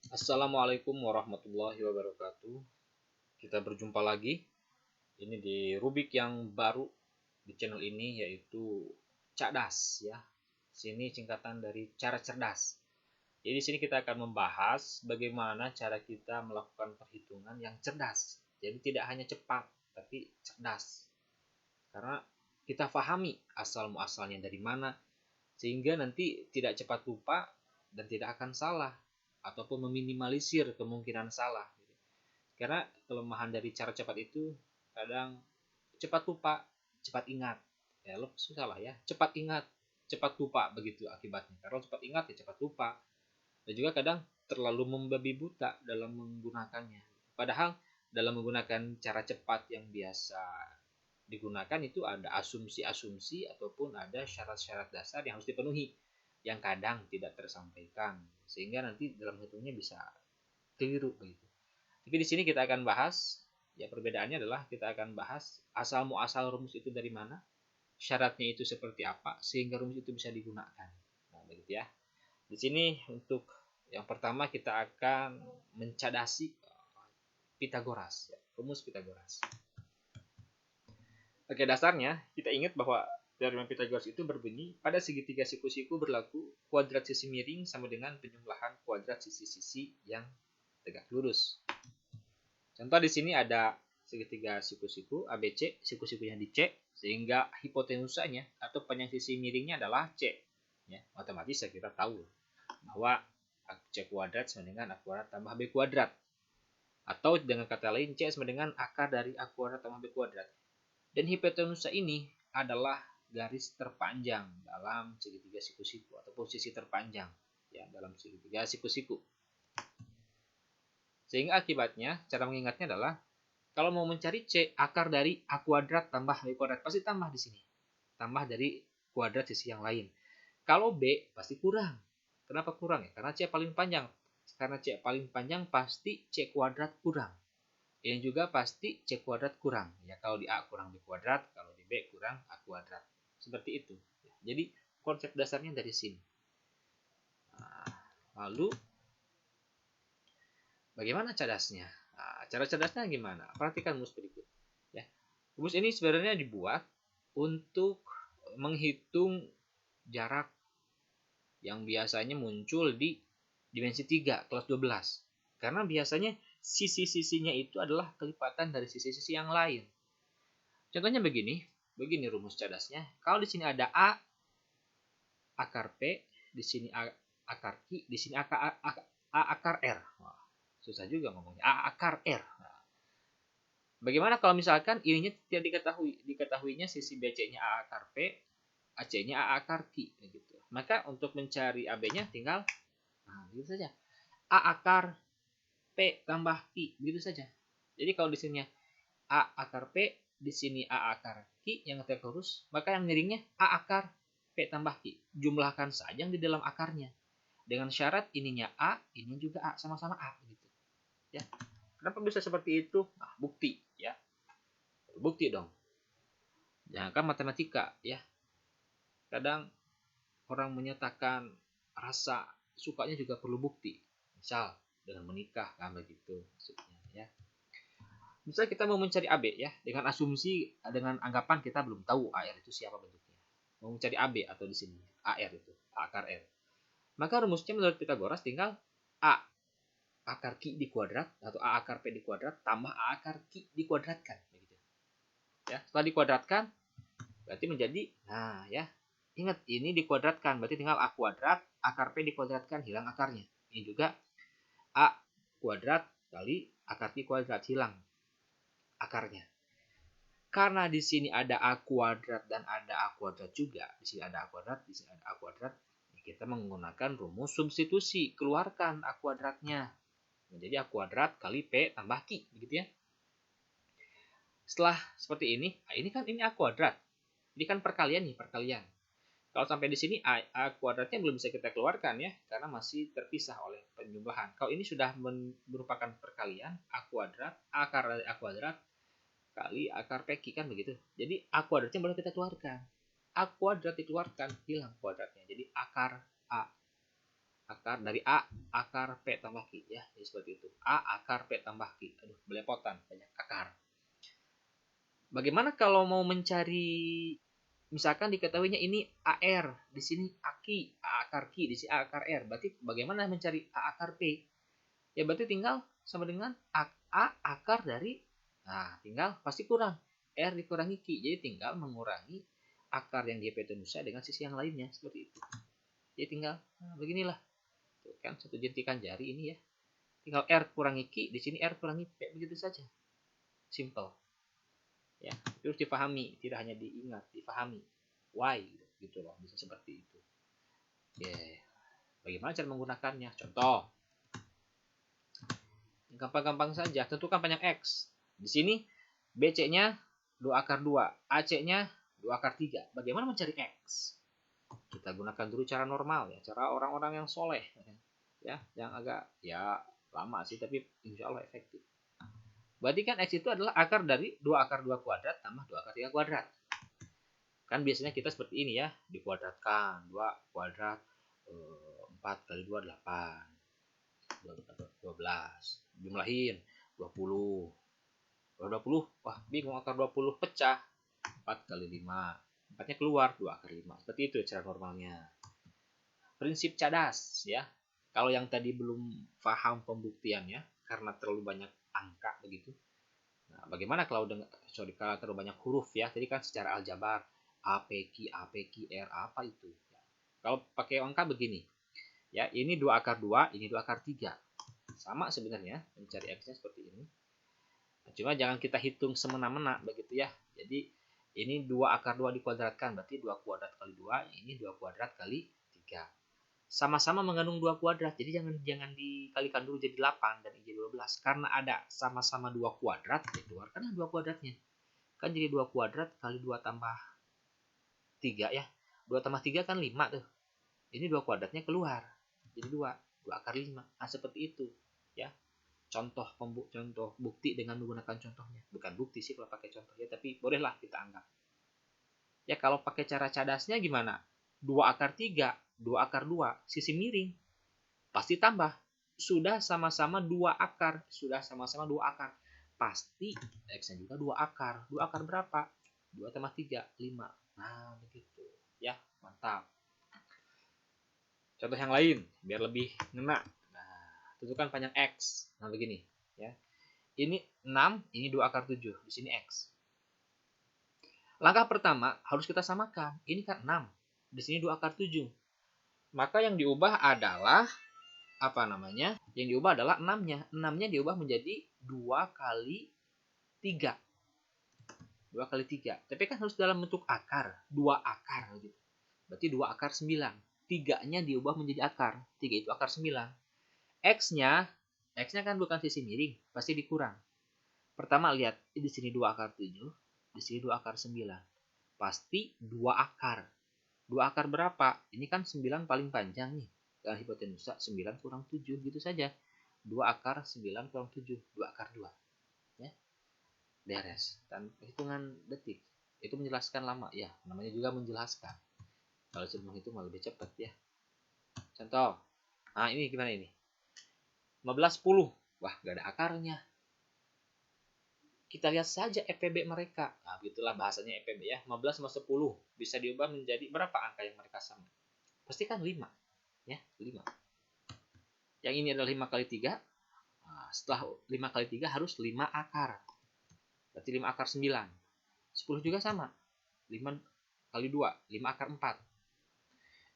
Assalamualaikum warahmatullahi wabarakatuh. Kita berjumpa lagi. Ini di rubrik yang baru di channel ini yaitu Cadas ya. Sini singkatan dari cara cerdas. Jadi di sini kita akan membahas bagaimana cara kita melakukan perhitungan yang cerdas. Jadi tidak hanya cepat, tapi cerdas. Karena kita pahami asal muasalnya dari mana sehingga nanti tidak cepat lupa dan tidak akan salah ataupun meminimalisir kemungkinan salah. Karena kelemahan dari cara cepat itu kadang cepat lupa, cepat ingat. Ya, lo susah lah ya. Cepat ingat, cepat lupa begitu akibatnya. Karena cepat ingat ya cepat lupa. Dan juga kadang terlalu membabi buta dalam menggunakannya. Padahal dalam menggunakan cara cepat yang biasa digunakan itu ada asumsi-asumsi ataupun ada syarat-syarat dasar yang harus dipenuhi yang kadang tidak tersampaikan sehingga nanti dalam hitungnya bisa keliru begitu. Tapi di sini kita akan bahas ya perbedaannya adalah kita akan bahas asal muasal rumus itu dari mana, syaratnya itu seperti apa sehingga rumus itu bisa digunakan. Nah, begitu ya. Di sini untuk yang pertama kita akan mencadasi Pitagoras, ya, rumus Pitagoras. Oke, dasarnya kita ingat bahwa teorema Pitagoras itu berbunyi pada segitiga siku-siku berlaku kuadrat sisi miring sama dengan penjumlahan kuadrat sisi-sisi yang tegak lurus. Contoh di sini ada segitiga siku-siku ABC, siku-sikunya di C, sehingga hipotenusanya atau panjang sisi miringnya adalah C. Ya, otomatis kita tahu bahwa C kuadrat sama dengan A kuadrat tambah B kuadrat. Atau dengan kata lain C sama dengan akar dari A kuadrat tambah B kuadrat. Dan hipotenusa ini adalah garis terpanjang dalam segitiga siku-siku ataupun sisi terpanjang ya dalam segitiga siku-siku. Sehingga akibatnya cara mengingatnya adalah kalau mau mencari C akar dari A kuadrat tambah B kuadrat pasti tambah di sini. Tambah dari kuadrat sisi yang lain. Kalau B pasti kurang. Kenapa kurang ya? Karena C paling panjang. Karena C paling panjang pasti C kuadrat kurang. Ini juga pasti C kuadrat kurang. Ya kalau di A kurang B kuadrat, kalau di B kurang A kuadrat. Seperti itu. Jadi konsep dasarnya dari sini. Nah, lalu bagaimana cadasnya? Nah, cara cerdasnya gimana? Perhatikan rumus berikut. Ya. Rumus ini sebenarnya dibuat untuk menghitung jarak yang biasanya muncul di dimensi 3, kelas 12. Karena biasanya sisi-sisinya itu adalah kelipatan dari sisi-sisi yang lain. Contohnya begini rumus cadasnya. Kalau di sini ada A akar P, di sini A akar Q, di sini A akar R. Wah, susah juga ngomongnya. A akar R. Nah, bagaimana kalau misalkan ininya tidak diketahuinya sisi BC-nya A akar P, AC-nya A akar Q gitu. Maka untuk mencari AB-nya tinggal gitu saja. A akar P tambah Q, begitu saja. Jadi kalau di sini A akar P, di sini A akar Q yang tegak lurus, maka yang miringnya A akar P tambah Q. Jumlahkan saja yang di dalam akarnya. Dengan syarat ininya A, ini juga A, sama-sama A gitu. Ya. Kenapa bisa seperti itu? Nah, bukti ya. Bukti dong. Jangan kan matematika ya. Kadang orang menyatakan rasa sukanya juga perlu bukti. Misal dengan menikah kan begitu maksudnya ya. Misalnya kita mau mencari AB ya, dengan asumsi dengan anggapan kita belum tahu AR itu siapa bentuknya. Mau mencari AB atau di sini AR itu, A akar R. Maka rumusnya menurut Pitagoras tinggal A akar Q di kuadrat atau A akar P di kuadrat tambah A akar Q dikuadratkan begitu. Ya, setelah dikuadratkan berarti menjadi ya. Ingat ini dikuadratkan berarti tinggal A kuadrat akar P dikuadratkan hilang akarnya. Ini juga A kuadrat kali akar Q kuadrat hilang akarnya. Karena di sini ada A kuadrat dan ada A kuadrat juga. Di sini ada A kuadrat, di sini ada A kuadrat. Kita menggunakan rumus substitusi. Keluarkan A kuadratnya. Menjadi A kuadrat kali P tambah Q. Begitu ya. Setelah seperti ini kan ini A kuadrat. Ini kan perkalian nih, perkalian. Kalau sampai di sini A kuadratnya belum bisa kita keluarkan ya. Karena masih terpisah oleh penjumlahan. Kalau ini sudah merupakan perkalian A kuadrat, akar dari A kuadrat, kali akar PQ kan begitu. Jadi A kuadratnya boleh kita keluarkan. A kuadrat dikeluarkan, hilang kuadratnya. Jadi akar A. Akar dari A akar P tambah Q ya. Jadi seperti itu. A akar P tambah Q. Aduh, belepotan banyak akar. Bagaimana kalau mau mencari, misalkan diketahuinya ini AR, di sini AQ, A akar Q, di sini A akar R. Berarti bagaimana mencari A akar P? Ya berarti tinggal sama dengan A akar dari, nah tinggal pasti kurang. R dikurangi Q. Jadi tinggal mengurangi akar yang di hipotenusa dengan sisi yang lainnya. Seperti itu. Jadi tinggal, nah beginilah. Tuh kan satu jentikan jari ini ya. Tinggal R kurangi Q, di sini R kurangi P. Begitu saja. Simple. Ya, itu harus dipahami, tidak hanya diingat, dipahami. Why gitu loh, bisa seperti itu. Yeah. Bagaimana cara menggunakannya? Contoh, gampang-gampang saja. Tentukan panjang X. Di sini BC-nya 2 akar 2, AC-nya 2 akar 3. Bagaimana mencari X? Kita gunakan dulu cara normal ya, cara orang-orang yang soleh ya, yang agak ya lama sih, tapi insya Allah efektif. Berarti kan X itu adalah akar dari 2 akar 2 kuadrat tambah 2 akar 3 kuadrat. Kan biasanya kita seperti ini ya, dikuadratkan 2 kuadrat 4 kali 2 8, 12, jumlahin 20. 20, wah bingung akar 20 pecah, 4 kali 5, 4-nya keluar 2 akar 5. Seperti itu cara normalnya. Prinsip cadas ya. Kalau yang tadi belum paham pembuktiannya karena terlalu banyak angka begitu. Nah, bagaimana kalau kalau terlalu banyak huruf ya? Tadi kan secara aljabar APQ, APQ, R apa itu? Ya. Kalau pakai angka begini. Ya, ini 2 akar 2, ini 2 akar 3. Sama sebenarnya mencari X-nya seperti ini. Nah, cuma jangan kita hitung semena-mena begitu ya. Jadi ini 2 akar 2 dikuadratkan, berarti 2 kuadrat kali 2, ini 2 kuadrat kali 3. Sama-sama mengandung 2 kuadrat, jadi jangan dikalikan dulu jadi 8 dan jadi 12. Karena ada sama-sama 2 kuadrat, ya keluarkan 2 kuadratnya. Kan jadi 2 kuadrat kali 2 tambah 3 ya. 2 tambah 3 kan 5 tuh. Ini 2 kuadratnya keluar. Jadi 2 akar 5. Nah, seperti itu ya. Contoh bukti dengan menggunakan contohnya. Bukan bukti sih kalau pakai contohnya, tapi bolehlah kita anggap. Ya kalau pakai cara cadasnya gimana? 2 akar 3, 2 akar 2, sisi miring. Pasti tambah. Sudah sama-sama 2 akar. Sudah sama-sama 2 akar. Pasti X-nya juga 2 akar. 2 akar berapa? 2 tambah 3, 5. Nah, begitu. Ya, mantap. Contoh yang lain, biar lebih ngena. Nah, tentukan panjang X. Nah, begini. Ya. Ini 6, ini 2 akar 7. Di sini X. Langkah pertama harus kita samakan. Ini kan 6. Di sini 2 akar 7. Maka yang diubah adalah apa namanya? Yang diubah adalah 6-nya. 6-nya diubah menjadi 2 kali 3. 2 kali 3. Tapi kan harus dalam bentuk akar. 2 akar gitu. Berarti 2 akar 9. 3-nya diubah menjadi akar. 3 itu akar 9. X-nya kan bukan sisi miring, pasti dikurang. Pertama lihat, di sini 2 akar 7, di sini 2 akar 9. Pasti 2 akar. 2 akar berapa? Ini kan 9 paling panjang nih. Dalam hipotenusa 9 kurang 7 gitu saja. 2 akar 9 kurang 7, 2 akar 2. Ya. Beres. Dan hitungan detik. Itu menjelaskan lama ya, namanya juga menjelaskan. Kalau sudah menghitung lebih cepat ya. Contoh. Nah, ini gimana ini? 15 10. Wah, gak ada akarnya. Kita lihat saja EPB mereka. Nah, begitulah bahasanya EPB ya. 15 sama 10 bisa diubah menjadi berapa angka yang mereka sama? Pasti kan 5. Ya, 5. Yang ini adalah 5 kali 3. Nah, setelah 5 kali 3 harus 5 akar. Berarti 5 akar 9. 10 juga sama. 5 kali 2, 5 akar 4.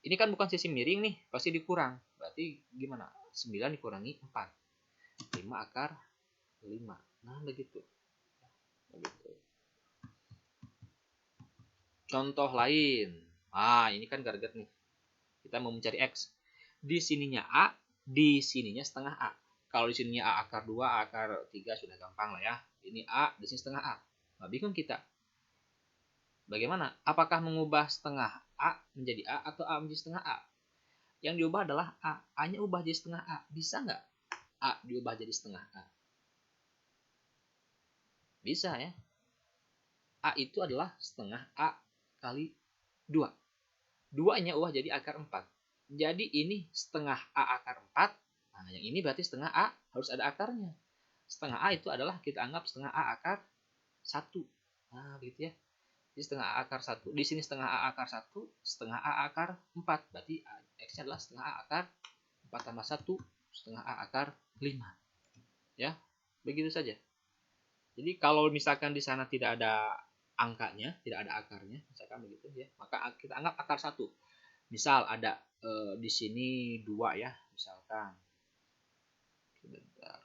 Ini kan bukan sisi miring nih, pasti dikurang. Berarti gimana? 9 dikurangi 4. 5 akar 5. Nah, begitu. Contoh lain. Ini kan target nih. Kita mau mencari X. Di sininya A, di sininya setengah A. Kalau di sininya A akar 2, A akar 3 sudah gampang lah ya. Ini A, di sini setengah A. Nah, bingung kita. Bagaimana? Apakah mengubah setengah A menjadi A atau A menjadi setengah A? Yang diubah adalah A. A-nya ubah jadi setengah A. Bisa nggak A diubah jadi setengah A? Bisa ya. A itu adalah setengah A kali 2. 2-nya ubah jadi akar 4. Jadi ini setengah A akar 4. Nah, yang ini berarti setengah A harus ada akarnya. Setengah A itu adalah kita anggap setengah A akar 1. Nah, gitu ya. Jadi setengah A akar 1. Di sini setengah A akar 1, setengah A akar 4. Berarti X-nya adalah setengah A akar 4 tambah 1, setengah A akar 5. Ya, begitu saja. Jadi kalau misalkan di sana tidak ada angkanya, tidak ada akarnya, misalkan begitu ya, maka kita anggap akar 1. Misal ada di sini 2 ya, misalkan. Sebentar.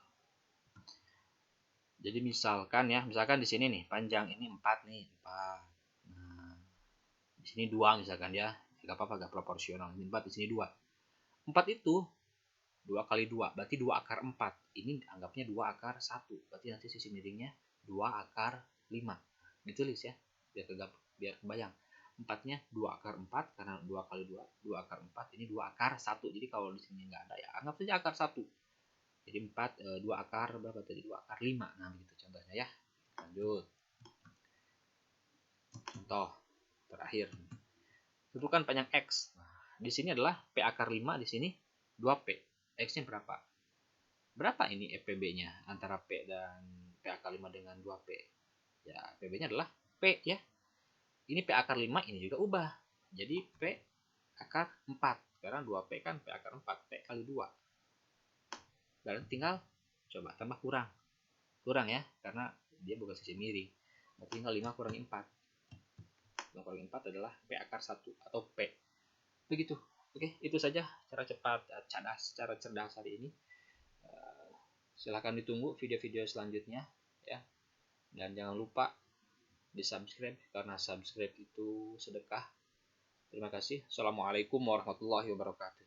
Jadi misalkan ya, misalkan di sini nih panjang ini 4 nih, 4. Nah, di sini 2 misalkan ya. Enggak apa-apa, enggak proporsional. Ini 4, di sini 2. 4 itu 2 kali 2, berarti 2 akar 4. Ini anggapnya 2 akar 1. Berarti nanti sisi miringnya 2 akar 5. Ditulis ya, biar kebayang. 4-nya 2 akar 4, karena 2 kali 2, 2 akar 4. Ini 2 akar 1. Jadi kalau di sini enggak ada ya, anggap saja akar 1. Jadi 4, 2 akar berapa tadi? 2 akar 5. Nah, begitu contohnya ya. Lanjut. Contoh terakhir. Tentukan panjang X. Nah, di sini adalah P akar 5, di sini 2P. X-nya berapa? Berapa ini EPB-nya antara P dan P akar 5 dengan 2P? Ya, PB-nya adalah P ya. Ini P akar 5, ini juga ubah. Jadi P akar 4. Sekarang 2P kan P akar 4. P kali 2. Dan tinggal coba tambah kurang. Kurang ya, karena dia bukan sisi miring. Berarti tinggal 5 kurangi 4. 5 kurangi 4 adalah P akar 1 atau P. Begitu. Oke, itu saja cara cepat, cara cerdas hari ini. Silahkan ditunggu video-video selanjutnya ya. Dan jangan lupa di subscribe, karena subscribe itu sedekah. Terima kasih. Assalamualaikum warahmatullahi wabarakatuh.